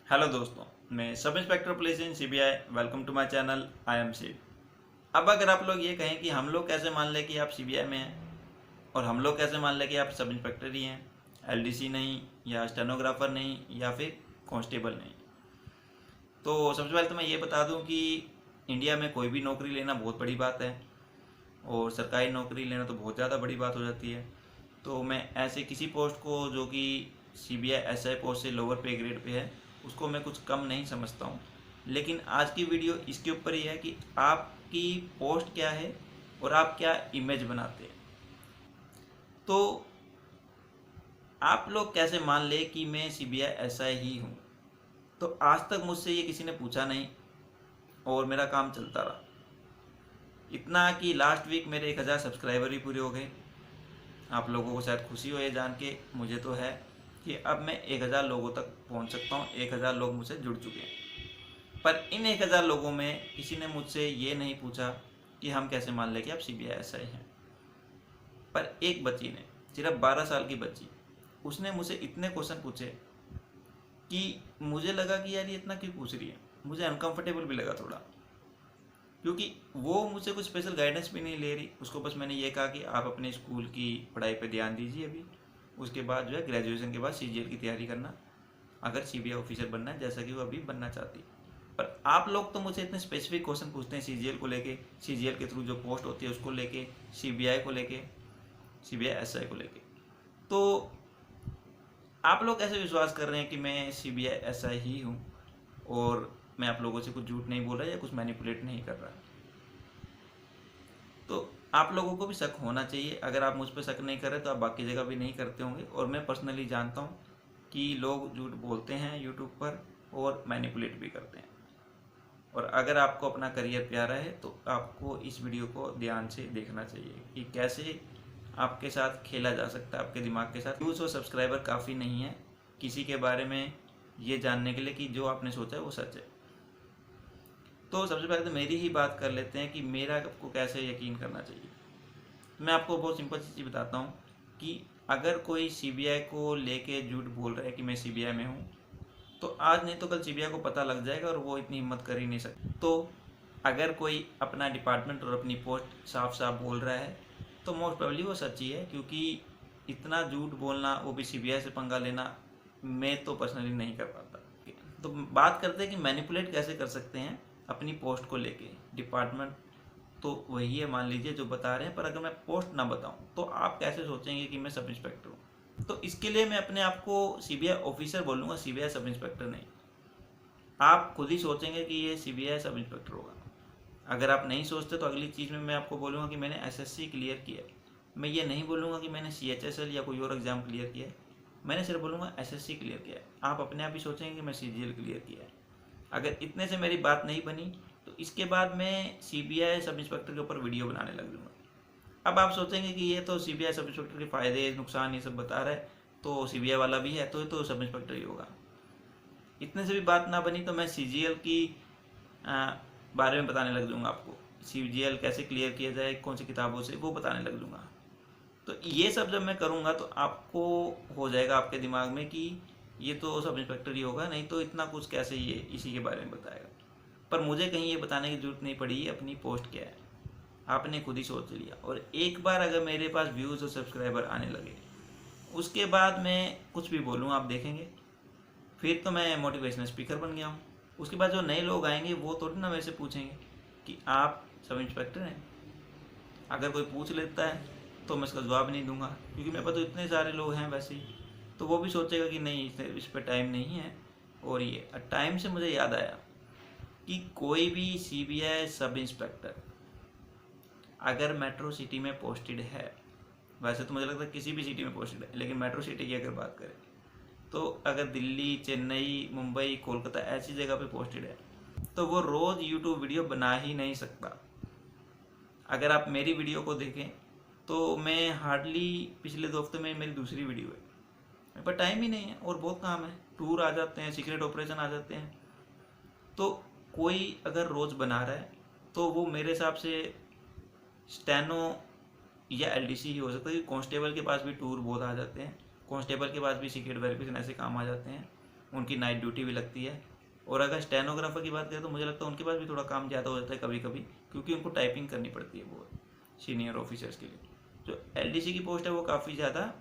Hello दोस्तों, मैं sub inspector police in CBI. Welcome to my channel. I M C. अब अगर आप लोग ये कहें कि हम लोग कैसे मान लें कि आप सीबीआई में हैं और हम लोग कैसे मान लें कि आप सब इंस्पेक्टर ही हैं, एलडीसी नहीं या स्टेनोग्राफर नहीं या फिर कांस्टेबल नहीं। तो सबसे पहले तो मैं ये बता दूं कि इंडिया में कोई भी नौकरी लेना बहुत बड़ी बात है और सरकारी नौकरी लेना तो बहुत ज़्यादा बड़ी बात हो जाती है। तो मैं ऐसे किसी पोस्ट को जो कि सीबीआई एसआई पोस्ट से लोअर पे ग्रेड पे है उसको मैं कुछ कम नहीं समझता हूँ। लेकिन आज की वीडियो इसके ऊपर ही है कि आपकी पोस्ट क्या है और आप क्या इमेज बनाते हैं। तो आप लोग कैसे मान ले कि मैं सीबीआई एसआई ही हूँ। तो आज तक मुझसे ये किसी ने पूछा नहीं और मेरा काम चलता रहा। इतना कि लास्ट वीक मेरे 1000 सब्सक्राइबर भी पूरे हो गए। आप लोगों को शायद खुशी हो ये जान के, मुझे तो है कि अब मैं 1000 लोगों तक पहुंच सकता हूं। 1000 लोग मुझसे जुड़ चुके हैं। पर इन 1000 लोगों में किसी ने मुझसे ये नहीं पूछा कि हम कैसे मान लें कि आप सीबीआई एसआई हैं। पर एक बच्ची ने, सिर्फ 12 साल की बच्ची, उसने मुझसे इतने क्वेश्चन पूछे कि मुझे लगा कि यार ये इतना क्यों पूछ रही है। मुझे अनकंफर्टेबल भी लगा थोड़ा, क्योंकि वो मुझसे कुछ स्पेशल गाइडेंस भी नहीं ले रही। उसको बस मैंने ये कहा कि आप अपने स्कूल की पढ़ाई पे ध्यान दीजिए अभी, उसके बाद जो है ग्रेजुएशन के बाद सीजीएल की तैयारी करना, अगर सीबीआई ऑफिसर बनना है जैसा कि वो अभी बनना चाहती है। पर आप लोग तो मुझे इतने स्पेसिफिक क्वेश्चन पूछते हैं सीजीएल को लेके, सीजीएल के थ्रू जो पोस्ट होती है उसको लेके, सीबीआई को लेके, सीबीआई एसआई को लेके। तो आप लोग कैसे विश्वास कर रहे हैं कि मैं सीबीआई एसआई ही हूँ और मैं आप लोगों से कुछ झूठ नहीं बोल रहा या कुछ मैनिपुलेट नहीं कर रहा। तो आप लोगों को भी शक होना चाहिए। अगर आप मुझ पर शक नहीं कर रहे तो आप बाकी जगह भी नहीं करते होंगे। और मैं पर्सनली जानता हूँ कि लोग झूठ बोलते हैं यूट्यूब पर और मैनिपुलेट भी करते हैं। और अगर आपको अपना करियर प्यारा है तो आपको इस वीडियो को ध्यान से देखना चाहिए कि कैसे आपके साथ खेला जा सकता है, आपके दिमाग के साथ। व्यूज़ और सब्सक्राइबर काफ़ी नहीं है किसी के बारे में ये जानने के लिए कि जो आपने सोचा है वो सच है। तो सबसे पहले तो मेरी ही बात कर लेते हैं कि मेरा आपको कैसे यकीन करना चाहिए। मैं आपको बहुत सिंपल सी चीज़ बताता हूँ कि अगर कोई सीबीआई को लेके झूठ बोल रहा है कि मैं सीबीआई में हूँ, तो आज नहीं तो कल सीबीआई को पता लग जाएगा और वो इतनी हिम्मत कर ही नहीं सकती। तो अगर कोई अपना डिपार्टमेंट और अपनी पोस्ट साफ साफ बोल रहा है तो मोस्ट प्रोबेबली वो सच्ची है, क्योंकि इतना झूठ बोलना, वो भी सीबीआई से पंगा लेना, मैं तो पर्सनली नहीं कर पाता। तो बात करते हैं कि मैनिपुलेट कैसे कर सकते हैं अपनी पोस्ट को लेके। डिपार्टमेंट तो वही है मान लीजिए जो बता रहे हैं, पर अगर मैं पोस्ट ना बताऊं तो आप कैसे सोचेंगे कि मैं सब इंस्पेक्टर हूँ। तो इसके लिए मैं अपने आप को सीबीआई ऑफिसर बोलूँगा, सीबीआई सब इंस्पेक्टर नहीं। आप खुद ही सोचेंगे कि ये सीबीआई सब इंस्पेक्टर होगा। अगर आप नहीं सोचते तो अगली चीज़ में मैं आपको बोलूँगा कि मैंने एसएससी क्लियर किया है। मैं ये नहीं बोलूँगा कि मैंने सीएचएसएल या कोई और एग्ज़ाम क्लियर किया है, मैंने सिर्फ बोलूँगा एसएससी क्लियर किया है। आप अपने आप ही सोचेंगे कि मैं सीजीएल क्लियर किया है। अगर इतने से मेरी बात नहीं बनी तो इसके बाद मैं सीबीआई सब इंस्पेक्टर के ऊपर वीडियो बनाने लग जाऊँगा। अब आप सोचेंगे कि ये तो सीबीआई सब इंस्पेक्टर के फ़ायदे नुकसान ये सब बता रहा है, तो सीबीआई वाला भी है तो ये तो सब इंस्पेक्टर ही होगा। इतने से भी बात ना बनी तो मैं सीजीएल की बारे में बताने लग जाऊँगा आपको। सीजीएल कैसे क्लियर किया जाए, कौन सी किताबों से, वो बताने लग जाऊँगा। तो ये सब जब मैं करूँगा तो आपको हो जाएगा आपके दिमाग में कि ये तो सब इंस्पेक्टर ही होगा, नहीं तो इतना कुछ कैसे ये इसी के बारे में बताएगा। पर मुझे कहीं ये बताने की ज़रूरत नहीं पड़ी अपनी पोस्ट क्या है, आपने खुद ही सोच लिया। और एक बार अगर मेरे पास व्यूज़ और सब्सक्राइबर आने लगे, उसके बाद मैं कुछ भी बोलूँ आप देखेंगे, फिर तो मैं मोटिवेशनल स्पीकर बन गया हूँ। उसके बाद जो नए लोग आएंगे वो थोड़ी ना मेरे से पूछेंगे कि आप सब इंस्पेक्टर हैं। अगर कोई पूछ लेता है तो मैं इसका जवाब नहीं दूंगा, क्योंकि मेरे पास तो इतने सारे लोग हैं वैसे ही। तो वो भी सोचेगा कि नहीं इस पर टाइम नहीं है। और ये टाइम से मुझे याद आया कि कोई भी सीबीआई सब इंस्पेक्टर अगर मेट्रो सिटी में पोस्टेड है, वैसे तो मुझे लगता है किसी भी सिटी में पोस्टेड है, लेकिन मेट्रो सिटी की अगर बात करें तो अगर दिल्ली, चेन्नई, मुंबई, कोलकाता ऐसी जगह पे पोस्टेड है तो वो रोज़ यूट्यूब वीडियो बना ही नहीं सकता। अगर आप मेरी वीडियो को देखें तो मैं हार्डली पिछले 2 हफ्ते में मेरी दूसरी वीडियो है। मेरे पास टाइम ही नहीं है और बहुत काम है, टूर आ जाते हैं, सीक्रेट ऑपरेशन आ जाते हैं। तो कोई अगर रोज़ बना रहा है तो वो मेरे हिसाब से स्टेनो या एलडीसी ही हो सकता है। कांस्टेबल के पास भी टूर बहुत आ जाते हैं, कांस्टेबल के पास भी सीक्रेट वेरिफिकेशन ऐसे काम आ जाते हैं। उनकी नाइट ड्यूटी भी लगती है। और अगर स्टेनोग्राफर की बात करें तो मुझे लगता है उनके पास भी थोड़ा काम ज़्यादा हो जाता है कभी कभी, क्योंकि उनको टाइपिंग करनी पड़ती है बहुत सीनियर ऑफिसर्स के लिए। जो एलडीसी की पोस्ट है वो काफ़ी ज़्यादा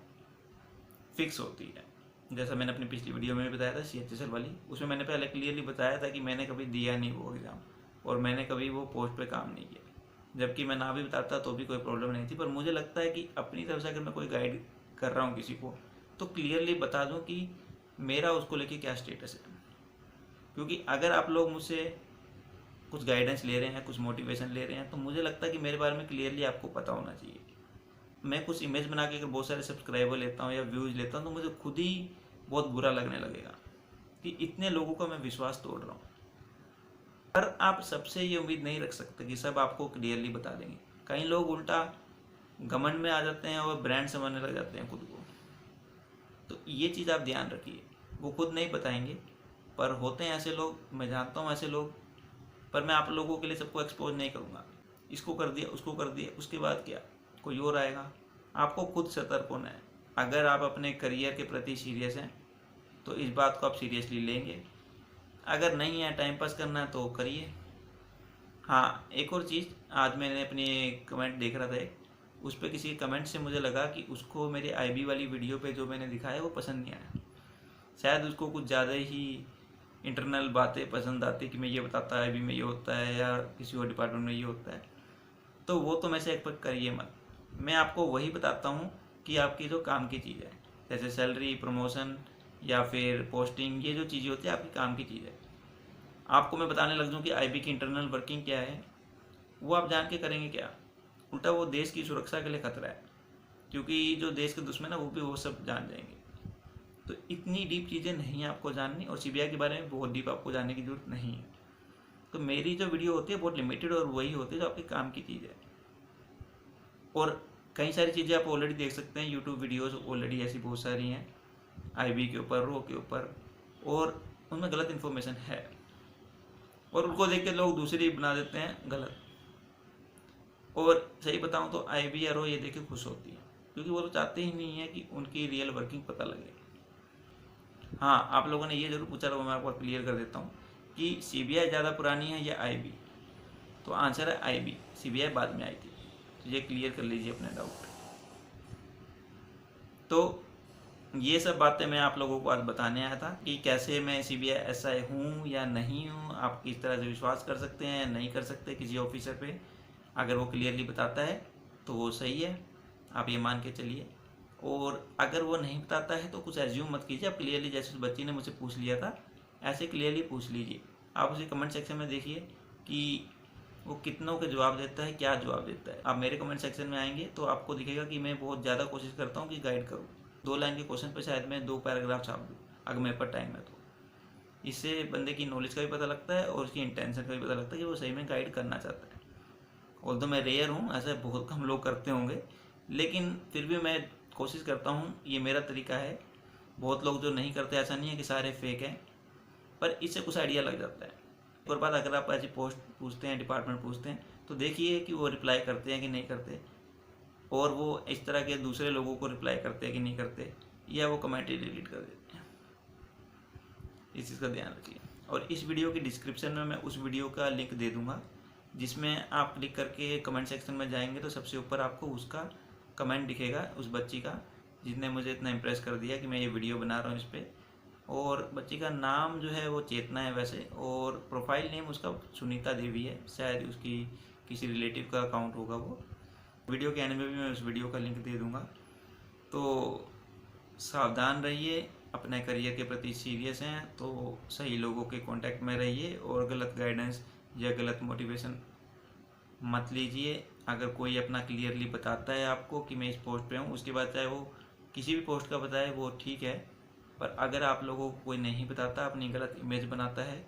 फिक्स होती है। जैसा मैंने अपनी पिछली वीडियो में भी बताया था CHSL वाली, उसमें मैंने पहले क्लियरली बताया था कि मैंने कभी दिया नहीं वो एग्ज़ाम और मैंने कभी वो पोस्ट पे काम नहीं किया, जबकि मैं ना भी बताता तो भी कोई प्रॉब्लम नहीं थी। पर मुझे लगता है कि अपनी तरफ से अगर मैं कोई गाइड कर रहा हूँ किसी को तो क्लियरली बता दूँ कि मेरा उसको लेके क्या स्टेटस है। क्योंकि अगर आप लोग मुझसे कुछ गाइडेंस ले रहे हैं, कुछ मोटिवेशन ले रहे हैं, तो मुझे लगता है कि मेरे बारे में क्लियरली आपको पता होना चाहिए। मैं कुछ इमेज बना के अगर बहुत सारे सब्सक्राइबर लेता हूँ या व्यूज़ लेता हूँ तो मुझे खुद ही बहुत बुरा लगने लगेगा कि इतने लोगों का मैं विश्वास तोड़ रहा हूँ। पर आप सबसे ये उम्मीद नहीं रख सकते कि सब आपको क्लियरली बता देंगे। कई लोग उल्टा घमंड में आ जाते हैं और ब्रांड समझने लग जाते हैं खुद को। तो ये चीज़ आप ध्यान रखिए, वो खुद नहीं बताएंगे, पर होते हैं ऐसे लोग, मैं जानता हूँ ऐसे लोग। पर मैं आप लोगों के लिए सबको एक्सपोज नहीं करूँगा। इसको कर दिया, उसको कर दिया, उसके बाद क्या, कोई और आएगा। आपको खुद सतर्क होना है। अगर आप अपने करियर के प्रति सीरियस हैं तो इस बात को आप सीरियसली लेंगे। अगर नहीं है, टाइम पास करना है तो करिए। हाँ, एक और चीज़, आज मैंने अपनी कमेंट देख रहा था एक, उस पर किसी कमेंट से मुझे लगा कि उसको मेरे IB वाली वीडियो पे जो मैंने दिखाया वो पसंद नहीं आया। शायद उसको कुछ ज़्यादा ही इंटरनल बातें पसंद आती कि मैं ये बताता है IB में ये होता है या किसी और डिपार्टमेंट में ये होता है। तो वो तो मैं से एक्सपेक्ट करिए मत। मैं आपको वही बताता हूँ कि आपकी जो काम की चीज़ है, जैसे सैलरी, प्रमोशन या फिर पोस्टिंग, ये जो चीज़ें होती है आपकी काम की चीज़ है। आपको मैं बताने लग जाऊँ कि IB की इंटरनल वर्किंग क्या है, वो आप जान के करेंगे क्या? उल्टा वो देश की सुरक्षा के लिए खतरा है, क्योंकि जो देश के दुश्मन है वो भी वो सब जान जाएंगे। तो इतनी डीप चीज़ें नहीं है आपको जाननी, और CBI के बारे में बहुत डीप आपको जानने की जरूरत नहीं है। तो मेरी जो वीडियो होती है बहुत लिमिटेड और वही होती है जो आपके काम की चीज़ है। और कई सारी चीज़ें आप ऑलरेडी देख सकते हैं, यूट्यूब वीडियोज़ ऑलरेडी ऐसी बहुत सारी हैं IB के ऊपर, रो के ऊपर, और उनमें गलत इन्फॉर्मेशन है और उनको देख के लोग दूसरी बना देते हैं गलत। और सही बताऊं तो IB या रो ये देख के खुश होती है, क्योंकि वो तो चाहते ही नहीं है कि उनकी रियल वर्किंग पता लगे। हाँ, आप लोगों ने ये जरूर पूछा था, मैं आपको क्लियर कर देता हूँ कि CBI ज़्यादा पुरानी है या IB। तो आंसर है IB, CBI बाद में आई थी। तो ये क्लियर कर लीजिए अपने डाउट। तो ये सब बातें मैं आप लोगों को आज बताने आया था कि कैसे मैं CBI SI हूँ या नहीं हूँ, आप किस तरह से विश्वास कर सकते हैं या नहीं कर सकते किसी ऑफिसर पे। अगर वो क्लियरली बताता है तो वो सही है, आप ये मान के चलिए। और अगर वो नहीं बताता है तो कुछ एज्यूम मत कीजिए, आप क्लियरली, जैसे उस बच्ची ने मुझसे पूछ लिया था ऐसे क्लियरली पूछ लीजिए। आप उसे कमेंट सेक्शन में देखिए कि वो कितनों के जवाब देता है, क्या जवाब देता है। आप मेरे कमेंट सेक्शन में आएंगे तो आपको दिखेगा कि मैं बहुत ज़्यादा कोशिश करता हूँ कि गाइड करूँ। 2 लाइन के क्वेश्चन पे शायद मैं 2 पैराग्राफ छाप दूँ अगर मेरे पर टाइम है तो। इससे बंदे की नॉलेज का भी पता लगता है और उसकी इंटेंशन का भी पता लगता है कि वो सही में गाइड करना चाहता है। ऑल्दो मैं रेयर हूँ, ऐसे बहुत कम लोग करते होंगे, लेकिन फिर भी मैं कोशिश करता हूँ, ये मेरा तरीका है। बहुत लोग जो नहीं करते, ऐसा नहीं है कि सारे फेक हैं, पर इससे कुछ आइडिया लग जाता है। एक और बात, अगर आप ऐसी पोस्ट पूछते हैं, डिपार्टमेंट पूछते हैं, तो देखिए कि वो रिप्लाई करते हैं कि नहीं करते, और वो इस तरह के दूसरे लोगों को रिप्लाई करते हैं कि नहीं करते, या वो कमेंट ही डिलीट कर देते हैं। इस चीज़ का ध्यान रखिए। और इस वीडियो की डिस्क्रिप्शन में मैं उस वीडियो का लिंक दे दूँगा, जिसमें आप क्लिक करके कमेंट सेक्शन में जाएंगे तो सबसे ऊपर आपको उसका कमेंट दिखेगा, उस बच्ची का जिसने मुझे इतना इम्प्रेस कर दिया कि मैं ये वीडियो बना रहा हूँ इस पर। और बच्ची का नाम जो है वो चेतना है वैसे, और प्रोफाइल नेम उसका सुनीता देवी है, शायद उसकी किसी रिलेटिव का अकाउंट होगा वो। वीडियो के एंड में भी मैं उस वीडियो का लिंक दे दूँगा। तो सावधान रहिए, अपने करियर के प्रति सीरियस हैं तो सही लोगों के कांटेक्ट में रहिए, और गलत गाइडेंस या गलत मोटिवेशन मत लीजिए। अगर कोई अपना क्लियरली बताता है आपको कि मैं इस पोस्ट पे हूँ, उसके बाद चाहे वो किसी भी पोस्ट का बताए वो ठीक है, पर अगर आप लोगों को कोई नहीं बताता, अपनी गलत इमेज बनाता है,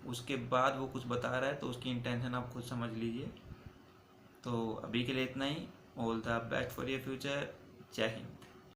उसके बाद वो कुछ बता रहा है, तो उसकी इंटेंशन आप खुद समझ लीजिए। तो अभी के लिए इतना ही। All the best for your future. जय हिंद।